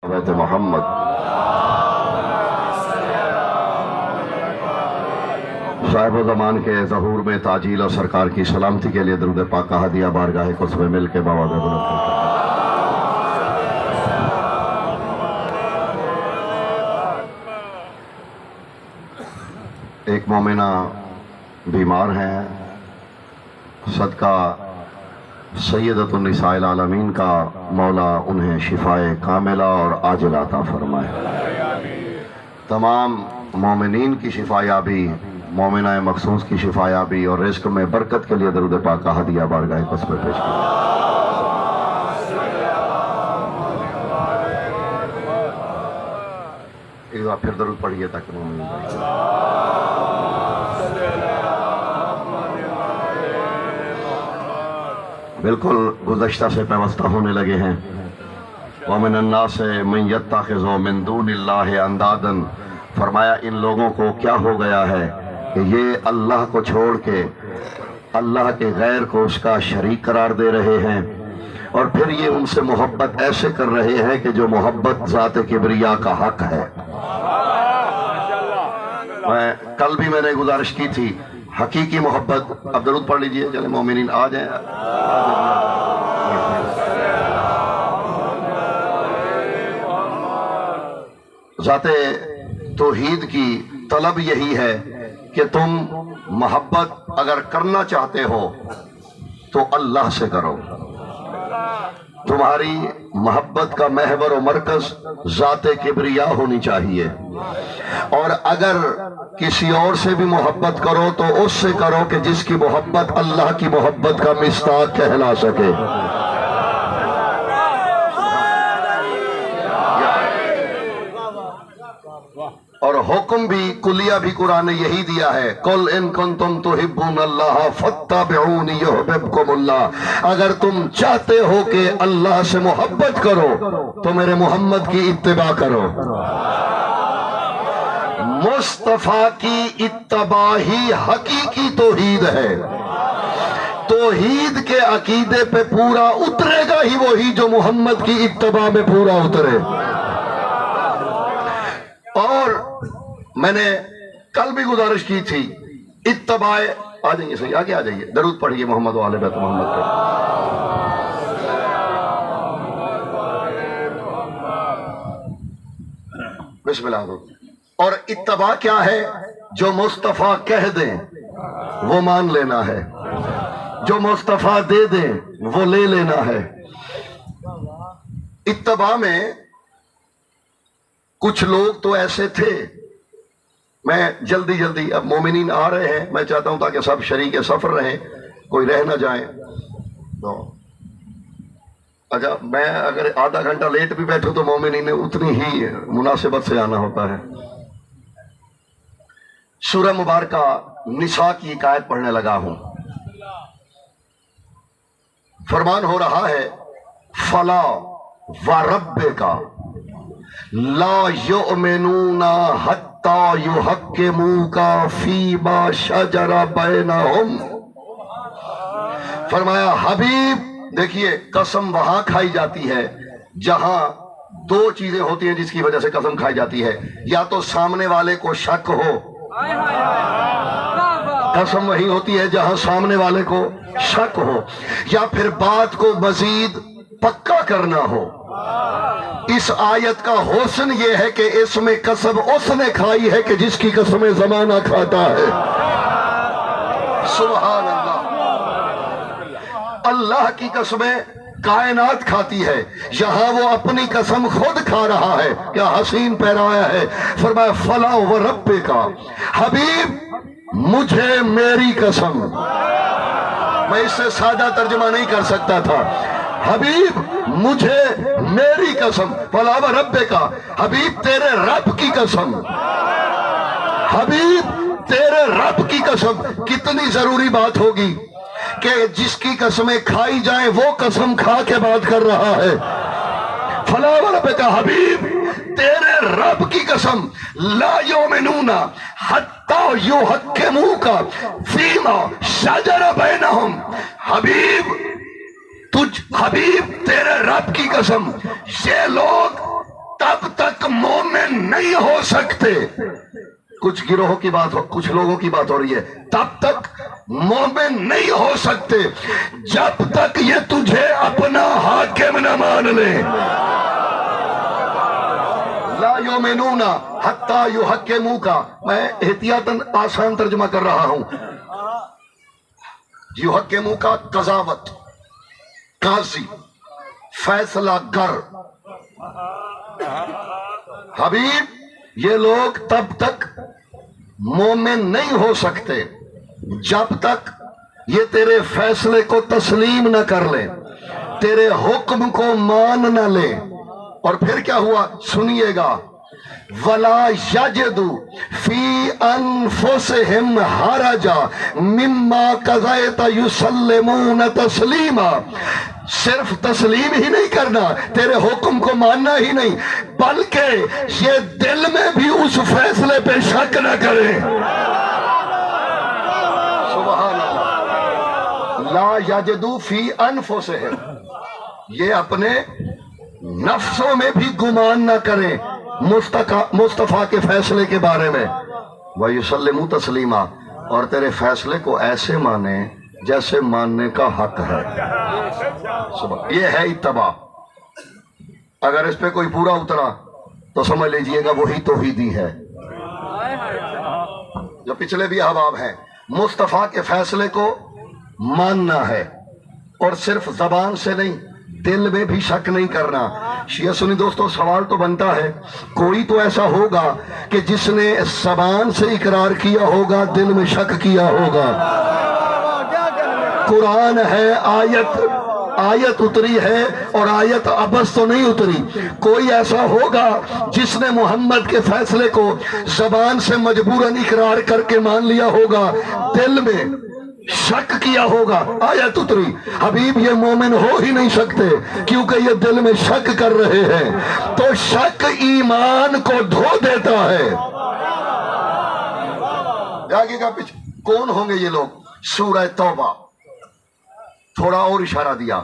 بیت محمد۔ صاحب و زمان کے ظہور میں تاجیل اور سرکار کی سلامتی کے لیے درود پاک کا ہدیہ بارگاہ قدس میں مل کے بابا بلند کرتے ہیں۔ ایک مومنہ بیمار ہیں، صدقہ سیدۃ النساء العالمین کا مولا انہیں شفائے کاملہ اور عاجلہ عطا فرمائے۔ تمام مومنین کی شفا یابی، مومنہ مخصوص کی شفا یابی اور رزق میں برکت کے لیے درود پاک کا ہدیہ بارگاہ قدس میں پیش کیا۔ ایک بار پھر درود پڑھیے تاکہ مومنین بالکل گزشتہ سے پیوستہ ہونے لگے ہیں۔ وَمِنَ النَّاسِ مَن يَتَّخِذُ مِن دُونِ اللَّهِ أَندَادًا، فرمایا ان لوگوں کو کیا ہو گیا ہے کہ یہ اللہ کو چھوڑ کے اللہ کے غیر کو اس کا شریک قرار دے رہے ہیں، اور پھر یہ ان سے محبت ایسے کر رہے ہیں کہ جو محبت ذات کبریا کا حق ہے۔ کل بھی میں نے گزارش کی تھی، حقیقی محبت، اب درود پڑھ لیجئے، چلے مومنین آ جائیں۔ ذات توحید کی طلب یہی ہے کہ تم محبت اگر کرنا چاہتے ہو تو اللہ سے کرو۔ تمہاری محبت کا محور و مرکز ذات کبریا ہونی چاہیے، اور اگر کسی اور سے بھی محبت کرو تو اس سے کرو کہ جس کی محبت اللہ کی محبت کا مصداق کہلا سکے۔ اور حکم بھی کلیہ بھی قرآن نے یہی دیا ہے، قُلْ إِن كُنْتُمْ تُحِبُّونَ اللَّهَ فَاتَّبِعُونِ يُحْبِبْكُمُ اللَّهُ، اگر تم چاہتے ہو کہ اللہ سے محبت کرو تو میرے محمد کی اتباع کرو۔ مصطفیٰ کی اتباع ہی حقیقی توحید ہے۔ توحید کے عقیدے پہ پورا اترے گا ہی وہی جو محمد کی اتباع میں پورا اترے۔ اور میں نے کل بھی گزارش کی تھی، اتباع، آ جائیے صحیح، آگے آ جائیے، درود پڑھیے محمد و آل بیت محمد پر۔ بسم اللہ۔ اور اتباع کیا ہے؟ جو مصطفیٰ کہہ دیں وہ مان لینا ہے، جو مصطفیٰ دے دیں وہ لے لینا ہے۔ اتباع میں کچھ لوگ تو ایسے تھے، میں جلدی اب مومنین آ رہے ہیں، میں چاہتا ہوں تاکہ سب شریک سفر رہیں، کوئی رہ نہ جائیں۔ تو اچھا، میں اگر آدھا گھنٹہ لیٹ بھی بیٹھوں تو مومنین نے اتنی ہی مناسبت سے آنا ہوتا ہے۔ سورہ مبارکہ نساء کی ایک آیت پڑھنے لگا ہوں، فرمان ہو رہا ہے، فلا وربک لا یؤمنون حتی یحکموک فیما شجر بینہم۔ فرمایا حبیب، دیکھیے قسم وہاں کھائی جاتی ہے جہاں دو چیزیں ہوتی ہیں جس کی وجہ سے قسم کھائی جاتی ہے، یا تو سامنے والے کو شک ہو، قسم وہی ہوتی ہے جہاں سامنے والے کو شک ہو، یا پھر بات کو مزید پکا کرنا ہو۔ اس آیت کا حسن یہ ہے کہ اس میں قسم اس نے کھائی ہے کہ جس کی قسمیں زمانہ کھاتا ہے۔ سبحان اللہ، اللہ کی قسمیں کائنات کھاتی ہے، یہاں وہ اپنی قسم خود کھا رہا ہے۔ کیا حسین پیرایا ہے، فرمایا فلا وربک، حبیب مجھے میری قسم، میں اس سے سادہ ترجمہ نہیں کر سکتا تھا، حبیب مجھے میری قسم، فلا وربک، حبیب تیرے رب کی قسم، حبیب تیرے رب کی قسم۔ کتنی ضروری بات ہوگی کہ جس کی قسمیں کھائی جائیں وہ قسم کھا کے بات کر رہا ہے۔ فلا وربک، حبیب تیرے رب کی قسم، لا یؤمنون حتی یحکموک فیما شجر بینہم، حبیب تیرے رب کی قسم، یہ لوگ مومن نہیں ہو سکتے. کچھ گروہوں کی بات ہو, کچھ لوگوں کی بات ہو رہی ہے. تب تک مومن نہیں ہو سکتے جب تک یہ تجھے اپنا حاکم نہ مان لے. لا یؤمنون حتی یحکموک. میں احتیاطاً آسان ترجمہ کر رہا ہوں. یحکموک قضاوت, قاضی, فیصلہ گر. حبیب یہ لوگ تب تک مومن نہیں ہو سکتے جب تک یہ تیرے فیصلے کو تسلیم نہ کر لیں, تیرے حکم کو مان نہ لیں. اور پھر کیا ہوا سنیے گا. وَلَا يَجِدُوا فِي أَنفُسِهِمْ حَرَجًا مِمَّا قَضَيْتَ يُسَلِّمُونَ تَسْلِيمًا. صرف تسلیم ہی نہیں کرنا, تیرے حکم کو ماننا ہی نہیں, بلکہ یہ دل میں بھی اس فیصلے پہ شک نہ کرے. سبحان اللہ. لا یجدو فی انفسہم, یہ اپنے نفسوں میں بھی گمان نہ کریں مصطفیٰ کے فیصلے کے بارے میں. وَيُسَلِّمُوا تَسْلِيمًا, اور تیرے فیصلے کو ایسے مانیں جیسے ماننے کا حق ہے. یہ ہے اتباع. اگر اس پہ کوئی پورا اترا تو سمجھ لیجئے گا وہی توحیدی ہے. جو پچھلے بھی احباب ہیں, مصطفیٰ کے فیصلے کو ماننا ہے, اور صرف زبان سے نہیں, دل میں بھی شک نہیں کرنا. شیعہ سنی دوستو, سوال تو بنتا ہے کوئی تو ایسا ہوگا کہ جس نے زبان سے اقرار کیا ہوگا, دل میں شک کیا ہوگا. قرآن ہے, آیت اتری ہے, اور آیت ابس تو نہیں اتری. کوئی ایسا ہوگا جس نے محمد کے فیصلے کو زبان سے مجبوراً اقرار کر کے مان لیا ہوگا, دل میں شک کیا ہوگا, آیت اتری. حبیب یہ مومن ہو ہی نہیں سکتے کیونکہ یہ دل میں شک کر رہے ہیں. تو شک ایمان کو دھو دیتا ہے. آگے کا پیچھے کون ہوں گے یہ لوگ؟ سورہ توبہ تھوڑا اور اشارہ دیا.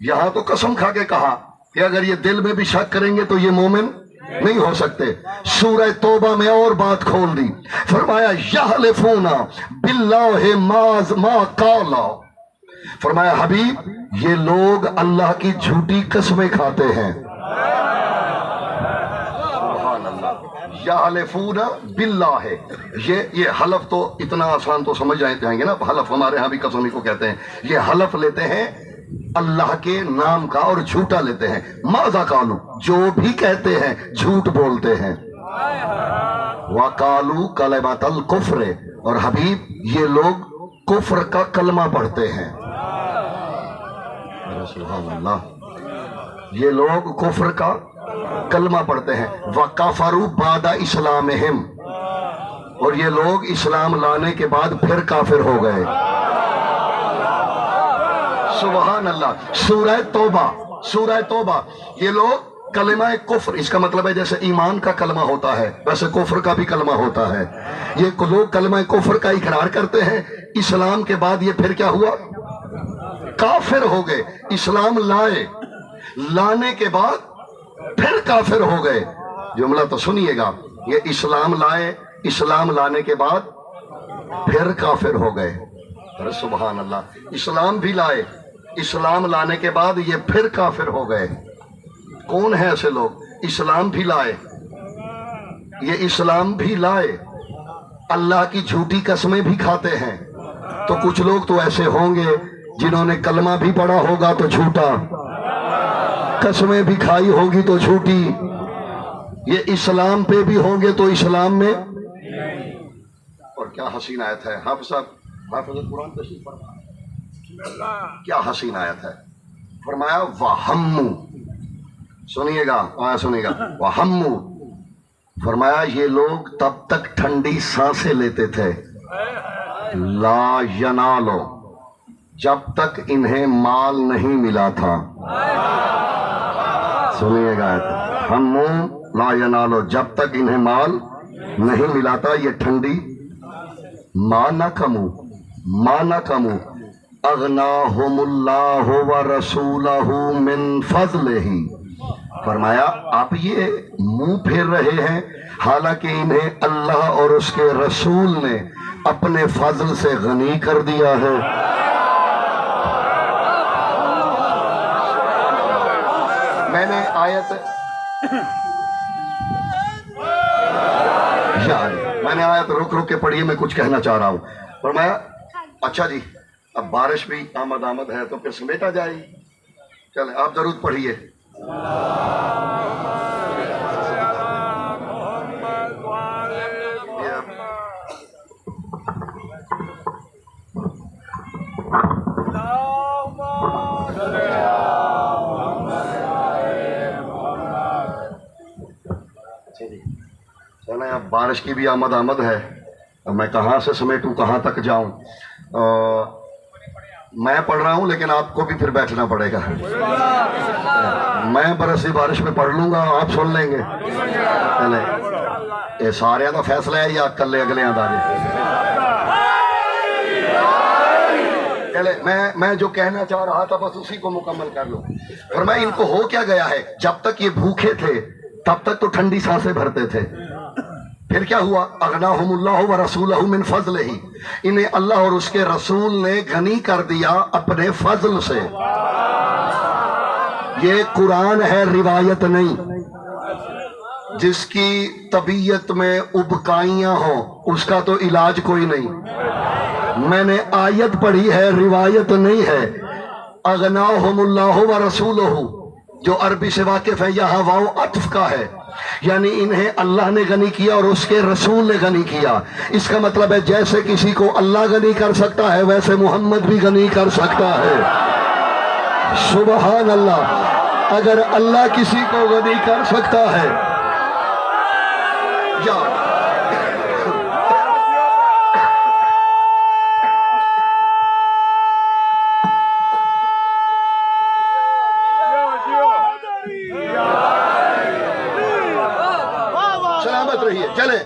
یہاں تو قسم کھا کے کہا کہ اگر یہ دل میں بھی شک کریں گے تو یہ مومن نہیں ہو سکتے. سورہ توبہ میں اور بات کھول دی. فرمایا یحلفون باللہ ما قالا. فرمایا حبیب یہ لوگ اللہ کی جھوٹی قسمیں کھاتے ہیں. یحلفون باللہ, یہ حلف تو اتنا آسان تو سمجھ جائیں گے نا. حلف ہمارے ہاں بھی قسم ہی کو کہتے ہیں. یہ حلف لیتے ہیں اللہ کے نام کا اور جھوٹا لیتے ہیں. ماذا قالو, جو بھی کہتے ہیں جھوٹ بولتے ہیں. وقالو کلمۃ الکفر, اور حبیب یہ لوگ کفر کا کلمہ پڑھتے ہیں. سبحان اللہ, یہ لوگ کفر کا کلمہ پڑھتے ہیں. وَكَفَرُوا بَعْدَ إِسْلَامِهِمْ, اور یہ لوگ اسلام لانے کے بعد پھر کافر ہو گئے. سبحان اللہ. سورہ توبہ یہ لوگ کلمہ کفر, اس کا مطلب ہے جیسے ایمان کا کلمہ ہوتا ہے ویسے کفر کا بھی کلمہ ہوتا ہے. یہ لوگ کلمہ کفر کا اقرار کرتے ہیں, اسلام کے بعد یہ پھر کیا ہوا, کافر ہو گئے. اسلام لانے کے بعد پھر کافر ہو گئے. جملہ تو سنیے گا, یہ اسلام لانے کے بعد پھر کافر ہو گئے. سبحان اللہ. اسلام بھی لائے, اسلام لانے کے بعد یہ پھر کافر ہو گئے. کون ہیں ایسے لوگ؟ اسلام بھی لائے, یہ اسلام بھی لائے, اللہ کی جھوٹی قسمیں بھی کھاتے ہیں. تو کچھ لوگ تو ایسے ہوں گے جنہوں نے کلمہ بھی پڑھا ہوگا تو جھوٹا, قسمیں بھی کھائی ہوگی تو جھوٹی. یہ اسلام پہ بھی ہوں گے تو اسلام میں. اور کیا حسین آیت ہے. حافظ قرآن تشریف فرمایا, کیا حسین آیت ہے. فرمایا وَحَمُّ, سنیے گا وَحَمُّ. فرمایا یہ لوگ تب تک ٹھنڈی سانسیں لیتے تھے, لا ینالو, جب تک انہیں مال نہیں ملا تھا. سنیے گا ہم لا ینالو, جب تک انہیں مال نہیں ملا تھا. یہ ٹھنڈی ما نہ کمو اغناہم اللہ ورسولہ من فضلہ, فرمایا آپ یہ منہ پھیر رہے ہیں حالانکہ انہیں اللہ اور اس کے رسول نے اپنے فضل سے غنی کر دیا ہے۔ میں نے آیت رک رک کے پڑھی، میں کچھ کہنا چاہ رہا ہوں۔ فرمایا اچھا جی اب بارش بھی آمد ہے تو پھر سمیٹا جائے گی، چلیں آپ درود پڑھیے۔ چلیں اب بارش کی بھی آمد ہے، اب میں کہاں سے سمیٹوں، کہاں تک جاؤں؟ میں پڑھ رہا ہوں لیکن آپ کو بھی پھر بیٹھنا پڑے گا۔ میں برسی بارش میں پڑھ لوں گا، آپ سن لیں گے۔ چلیں یہ سارے کا فیصلہ ہے یا کلے اگلے دا چلے میں جو کہنا چاہ رہا تھا بس اسی کو مکمل کر لوں۔ فرمایا ان کو ہو کیا گیا ہے، جب تک یہ بھوکے تھے تب تک تو ٹھنڈی سانسیں بھرتے تھے، پھر کیا ہوا؟ اغناہم اللہ ورسولہ من فضلہ، انہیں اللہ اور اس کے رسول نے غنی کر دیا اپنے فضل سے۔ یہ قرآن ہے، روایت نہیں۔ جس کی طبیعت میں ابکائیاں ہوں اس کا تو علاج کوئی نہیں۔ میں نے آیت پڑھی ہے، روایت نہیں ہے۔ اغناہم اللہ ورسولہ جو عربی سے واقف ہے، یہاں واو عطف کا ہے، یعنی انہیں اللہ نے غنی کیا اور اس کے رسول نے غنی کیا۔ اس کا مطلب ہے جیسے کسی کو اللہ غنی کر سکتا ہے ویسے محمد بھی غنی کر سکتا ہے۔ سبحان اللہ، اگر اللہ کسی کو غنی کر سکتا ہے یا چلے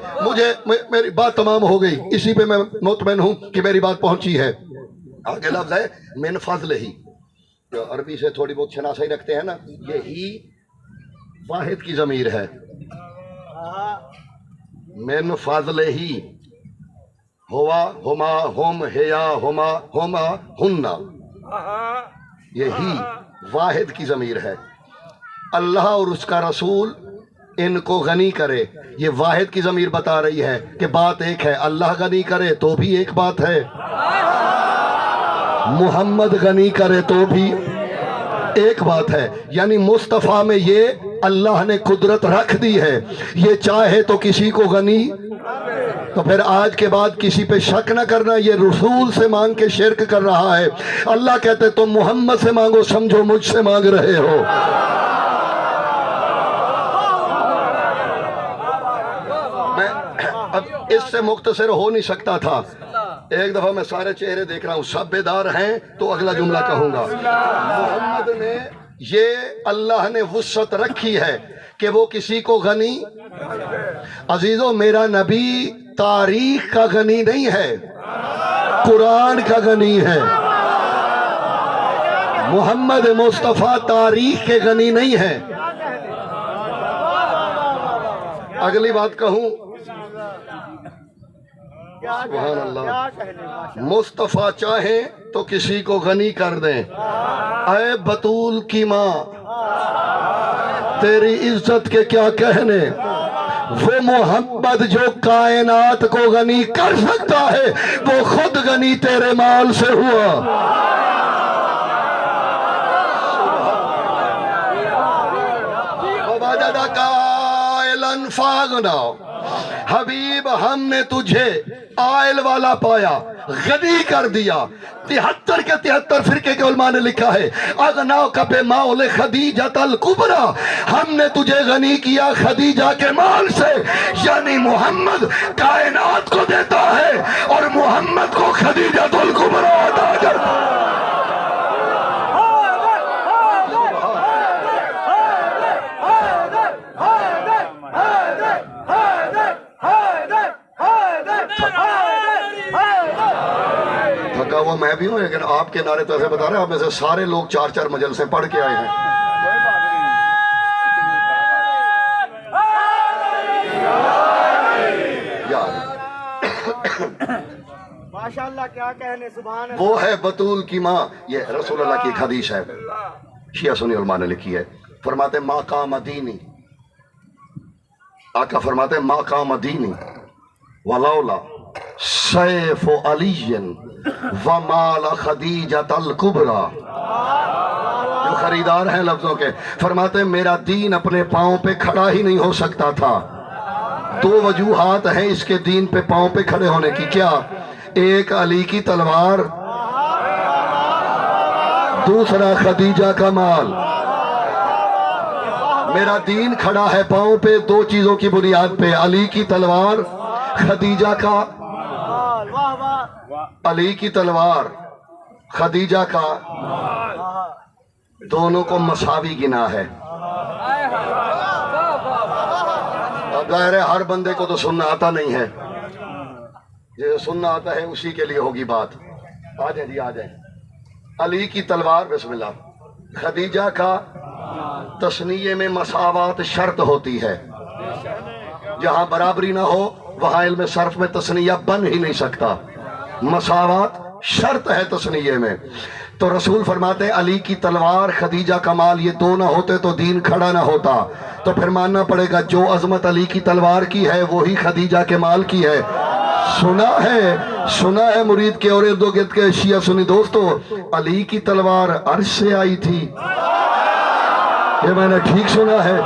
میری بات تمام ہو گئی، اسی پہ میں مطمئن ہوں کہ میری بات پہنچی ہے۔ آگے لفظ ہے من فضل ہی، جو عربی سے تھوڑی بہت شناسائی رکھتے ہیں نا، یہی واحد کی ضمیر ہے۔ من فضل ہی، ہوا ہما ہم ہیا ہما ہما ہننا، یہی واحد کی ضمیر ہے۔ اللہ اور اس کا رسول ان کو غنی کرے، یہ واحد کی ضمیر بتا رہی ہے کہ بات ایک ہے۔ اللہ غنی کرے تو بھی ایک بات ہے، محمد غنی کرے تو بھی ایک بات ہے۔ یعنی مصطفیٰ میں یہ اللہ نے قدرت رکھ دی ہے، یہ چاہے تو کسی کو غنی، تو پھر آج کے بعد کسی پہ شک نہ کرنا یہ رسول سے مانگ کے شرک کر رہا ہے۔ اللہ کہتے تم محمد سے مانگو، سمجھو مجھ سے مانگ رہے ہو۔ اب اس سے مختصر ہو نہیں سکتا تھا، ایک دفعہ میں سارے چہرے دیکھ رہا ہوں، سب بیدار ہیں تو اگلا جملہ کہوں گا۔ محمد نے یہ اللہ نے وسعت رکھی ہے کہ وہ کسی کو غنی، عزیزو میرا نبی تاریخ کا غنی نہیں ہے، قرآن کا غنی ہے۔ محمد مصطفیٰ تاریخ کے غنی نہیں ہے۔ اگلی بات کہوں، سبحان اللہ، مصطفیٰ چاہیں تو کسی کو غنی کر دیں۔ اے بطول کی ماں تیری عزت کے کیا کہنے، وہ محمد جو کائنات کو غنی کر سکتا ہے وہ خود غنی تیرے مال سے ہوا۔ وَوَجَدَكَ عَائِلًا فَأَغْنَىٰ، حبیب ہم نے تجھے آئل والا پایا، غنی کر دیا۔ 73 کے 73 فرقے کے علماء نے لکھا ہے اغناک بمال خدیجۃ الکبریٰ، ہم نے تجھے غنی کیا خدیجہ کے مال سے، یعنی محمد کائنات کو دیتا ہے اور محمد کو خدیجۃ الکبریٰ عطا کرتا ہے۔ تھکا ہوا میں بھی ہوں لیکن آپ کے نعرے تو ایسے بتا رہے ہیں آپ میں سے سارے لوگ 4 مجلسیں پڑھ کے آئے ہیں۔ کیا کہنے سبحان اللہ. وہ ہے بطول کی ماں. یہ رسول اللہ کی ایک حدیث ہے, شیعہ سنی علماء نے لکھی ہے. فرماتے ہیں ما قام دینی, آقا فرماتے ہیں ما قام دینی ولولا سیف علی ومال خدیجۃ الکبریٰ. جو خریدار ہیں لفظوں کے, فرماتے ہیں میرا دین اپنے پاؤں پہ کھڑا ہی نہیں ہو سکتا تھا. دو وجوہات ہیں اس کے دین پہ پاؤں پہ کھڑے ہونے کی. کیا؟ ایک علی کی تلوار, دوسرا خدیجہ کا مال. میرا دین کھڑا ہے پاؤں پہ دو چیزوں کی بنیاد پہ, علی کی تلوار, خدیجہ کا. علی کی تلوار, خدیجہ کا, دونوں کو مساوی گنا ہے. ظاہر ہے ہر بندے کو تو سننا آتا نہیں ہے, جو سننا آتا ہے اسی کے لیے ہوگی بات. آ جائیں جی, آ جائیں. علی کی تلوار, بسم اللہ. خدیجہ کا تثنیے میں مساوات شرط ہوتی ہے, جہاں برابری نہ ہو وہاں علم صرف میں تثنیہ بن ہی نہیں سکتا. مساوات شرط ہے تثنیے میں. تو رسول فرماتے ہیں علی کی تلوار, خدیجہ کا مال, یہ دو نہ ہوتے تو دین کھڑا نہ ہوتا. تو پھر ماننا پڑے گا جو عظمت علی کی تلوار کی ہے وہی خدیجہ کے مال کی ہے. سنا ہے مرید کے اور ارد و گرد کے شیعہ سنی دوستو, علی کی تلوار عرش سے آئی تھی. یہ میں نے ٹھیک سنا ہے؟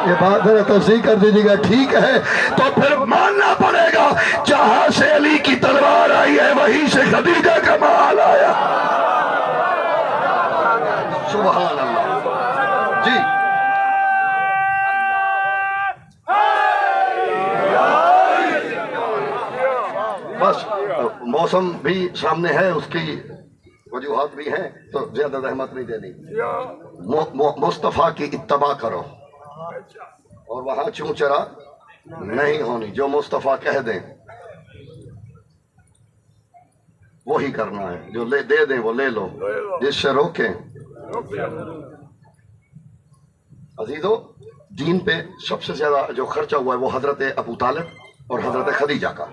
یہ بات ذرا تصحیح کر دیجیے گا. ٹھیک ہے, تو پھر ماننا پڑے گا جہاں سے علی کی تلوار آئی ہے وہیں سے خدیجہ کا مال آیا. سبحان اللہ جی. بس موسم بھی سامنے ہے, اس کی وجوہات بھی ہیں, تو زیادہ زحمت نہیں دینی. مصطفیٰ کی اتباع کرو اور وہاں چوں چرا نہیں ہونی. جو مصطفیٰ کہہ دیں وہی کرنا ہے, جو دے دیں وہ لے لو, جس سے روکیں. عزیزو, دین پہ سب سے زیادہ جو خرچہ ہوا ہے وہ حضرت ابو طالب اور حضرت خدیجہ کا,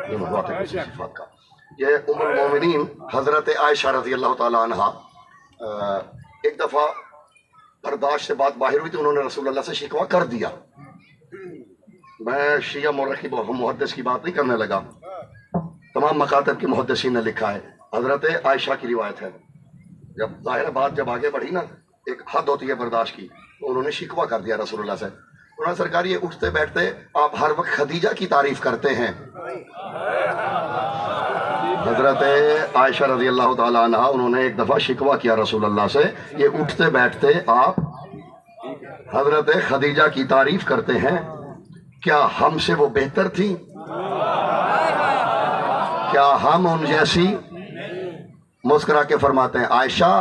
صفات کا. یہ ام المومنین حضرت عائشہ رضی اللہ تعالیٰ عنہ ایک دفعہ برداشت سے بات باہر ہوئی تو انہوں نے رسول اللہ سے شکوہ کر دیا. میں شیعہ مورخی محدث کی بات نہیں کرنے لگا, تمام مکاتب کے محدثین نے لکھا ہے. حضرت عائشہ کی روایت ہے, جب ظاہر بات جب آگے بڑھی نا, ایک حد ہوتی ہے برداشت کی, تو انہوں نے شکوہ کر دیا رسول اللہ سے. انہوں نے سرکار یہ اٹھتے بیٹھتے آپ ہر وقت خدیجہ کی تعریف کرتے ہیں. حضرت عائشہ رضی اللہ تعالیٰ عنہ انہوں نے ایک دفعہ شکوہ کیا رسول اللہ سے, یہ اٹھتے بیٹھتے آپ حضرت خدیجہ کی تعریف کرتے ہیں, کیا ہم سے وہ بہتر تھی؟ کیا ہم ان جیسی؟ مسکرا کے فرماتے ہیں عائشہ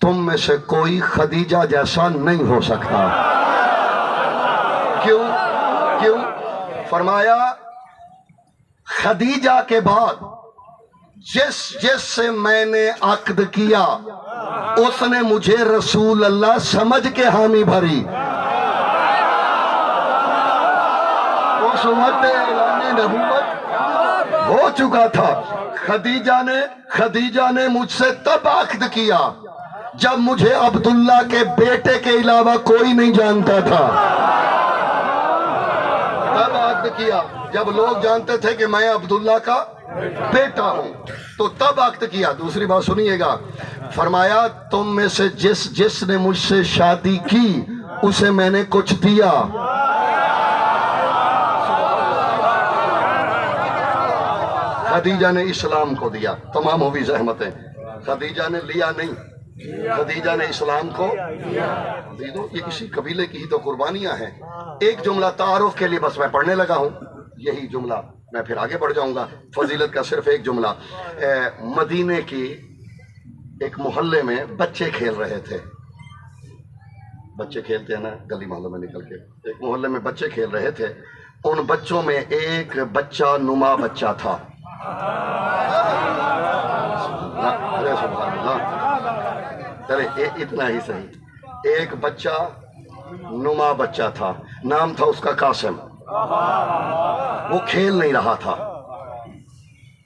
تم میں سے کوئی خدیجہ جیسا نہیں ہو سکتا. کیوں؟ فرمایا خدیجہ کے بعد جس سے میں نے عقد کیا اس نے مجھے رسول اللہ سمجھ کے حامی بھری. اس وقت اعلان نبوت ہو چکا تھا. خدیجہ نے مجھ سے تب عقد کیا جب مجھے عبداللہ کے بیٹے کے علاوہ کوئی نہیں جانتا تھا. تب عقد کیا جب لوگ جانتے تھے کہ میں عبداللہ کا بیٹا ہوں, تو تب عقد کیا. دوسری بات سنیے گا, فرمایا تم میں سے جس نے مجھ سے شادی کی اسے میں نے کچھ دیا. خدیجہ نے اسلام کو دیا. تمام ہوئی زحمتیں, خدیجہ نے لیا نہیں, خدیجہ نے اسلام کو دیا. یہ کسی قبیلے کی ہی تو قربانیاں ہیں. ایک جملہ تعارف کے لیے بس میں پڑھنے لگا ہوں, یہی جملہ میں پھر آگے بڑھ جاؤں گا. فضیلت کا صرف ایک جملہ. مدینے کی ایک محلے میں بچے کھیل رہے تھے. بچے کھیلتے ہیں نا گلی محلوں میں نکل کے, ایک محلے میں بچے کھیل رہے تھے. ان بچوں میں ایک بچہ نما بچہ تھا. چلے اتنا ہی صحیح. ایک بچہ نما بچہ تھا, نام تھا اس کا قاسم. وہ کھیل نہیں رہا تھا.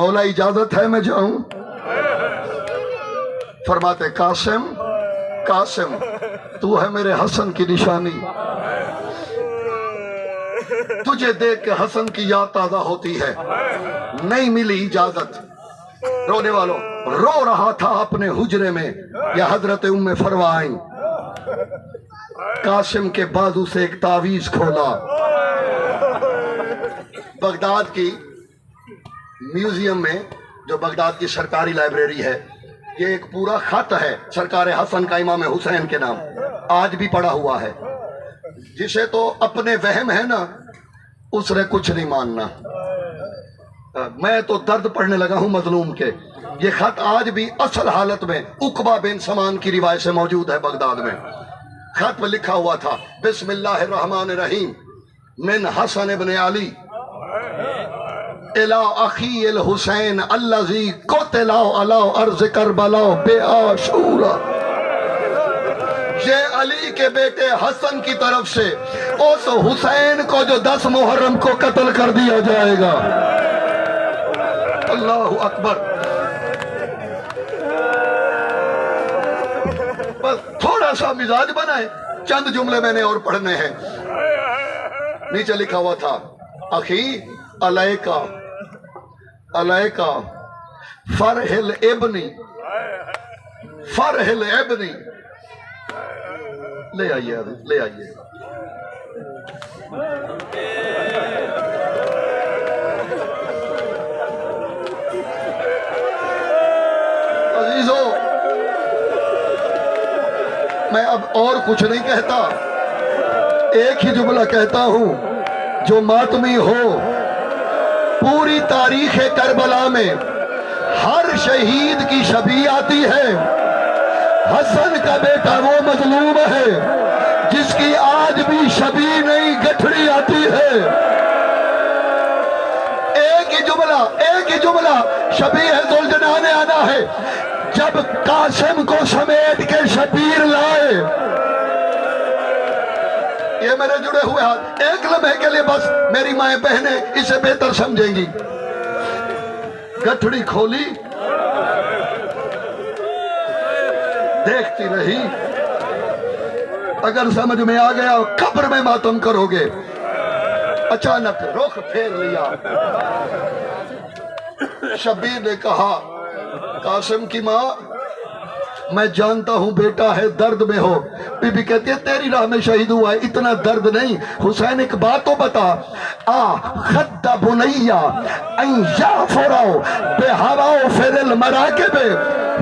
مولا اجازت ہے میں جاؤں؟ فرماتے قاسم قاسم تو ہے میرے حسن کی نشانی، تجھے دیکھ کے حسن کی یاد تازہ ہوتی ہے، نہیں ملی اجازت۔ رونے والوں رو رہا تھا اپنے حجرے میں، یا حضرت ام فروا آئیں، قاسم کے بازو سے ایک تعویذ کھولا۔ بغداد کی میوزیم میں، جو بغداد کی سرکاری لائبریری ہے، یہ ایک پورا خط ہے سرکار حسن کا امام حسین کے نام، آج بھی پڑا ہوا ہے۔ جسے تو اپنے وہم ہے نا، اس نے کچھ نہیں ماننا۔ میں تو درد پڑھنے لگا ہوں مظلوم کے۔ یہ خط آج بھی اصل حالت میں عقبہ بن سمان کی روایت سے موجود ہے بغداد میں۔ خط میں لکھا ہوا تھا بسم اللہ الرحمن الرحیم من حسن ابن علی الى اخی الحسین الذی قتل علی ارض کربلا بعاشورا۔ یہ علی کے بیٹے حسن کی طرف سے اس حسین کو جو 10 محرم کو قتل کر دیا جائے گا۔ اللہ اکبر۔ بس تھوڑا سا مزاج بنائے، چند جملے میں نے اور پڑھنے ہیں۔ نیچے لکھا ہوا تھا اخی علیکا علیکا فرحل ابنی فرحل ابنی۔ لے آئیے لے آئیے۔ عزیزو، میں اب اور کچھ نہیں کہتا، ایک ہی جملہ کہتا ہوں، جو ماتمی ہو پوری تاریخ کربلا میں ہر شہید کی شبیہ آتی ہے۔ حسن کا بیٹا وہ مظلوم ہے جس کی آج بھی شبیہ نہیں گٹھڑی آتی ہے۔ ایک ہی جملہ شبیہ ذوالجنان آنا ہے۔ جب قاسم کو سمیٹ کے شبیر لائے، یہ میرے جڑے ہوئے ہاتھ ایک لمحے کے لیے بس میری مائیں بہنیں اسے بہتر سمجھیں گی۔ گٹھڑی کھولی، دیکھتی رہی، اگر سمجھ میں آ گیا قبر میں ماتم کرو گے۔ اچانک رخ پھیر لیا، شبیر نے کہا قاسم کی ماں میں جانتا ہوں بیٹا ہے درد میں ہو۔ بی بی کہتی ہے تیری راہ میں شہید ہوا ہے، اتنا درد نہیں۔ حسین ایک بات تو بتا، خد بنیا ان یعفروا بہواؤ فر المراکب۔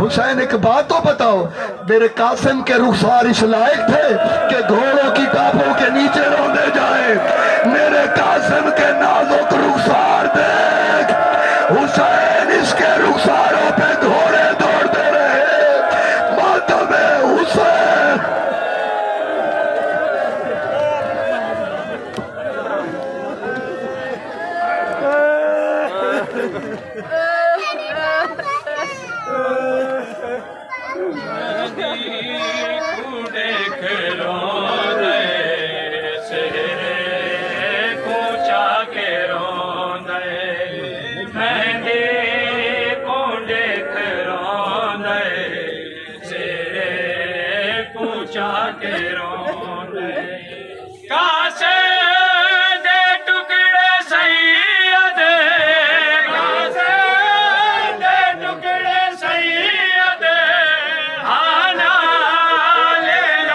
حسین ایک بات تو بتاؤ، میرے قاسم کے رخسار اس لائق تھے کہ گھوڑوں کی ٹاپوں کے نیچے روندے جائے؟ میرے قاسم کے نازک رخسار دیکھ، حسین اس کے رخسار